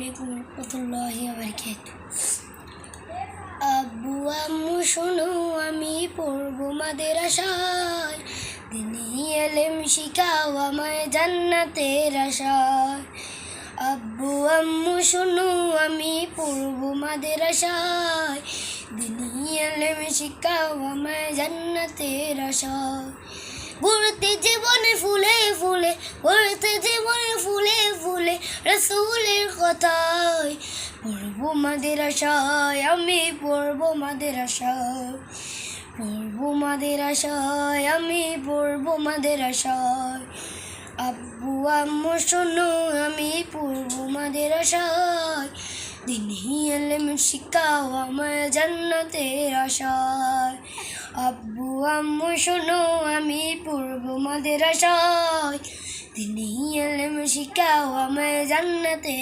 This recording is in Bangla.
আলাইকুম রহমতুল্লাহি ওয়া বারাকাতুহু। আব্বু আম্মু শোনো, আমি পড়বো মাদ্রাসায়, দিনী ইলম শিখাও আমায় জান্নাতের আশায়। আব্বু আম্মু শোনো, আমি পড়বো মাদ্রাসায়, দিনী ইলম শিখাও আমায় জান্নাতের আশায়। ঘুরতে জীবনে ফুলে ফুলে, ঘুরতে জীবনে ফুলে ফুলে রাসূলের কথায়, পড়বো মাদ্রাসায়, আমি পড়বো মাদ্রাসায়, পড়বো মাদ্রাসায়, আমি পড়বো মাদ্রাসায়। আব্বু আম্মু শোনো, আমি পড়বো মাদ্রাসায়, দিনী ইলম শিখাও আমায় জান্নাতের আশায়। আব্বু আম্মু শোনো, আমি পড়বো মাদ্রাসায়, দিনী ইলম শিখাও আমায় জান্নাতের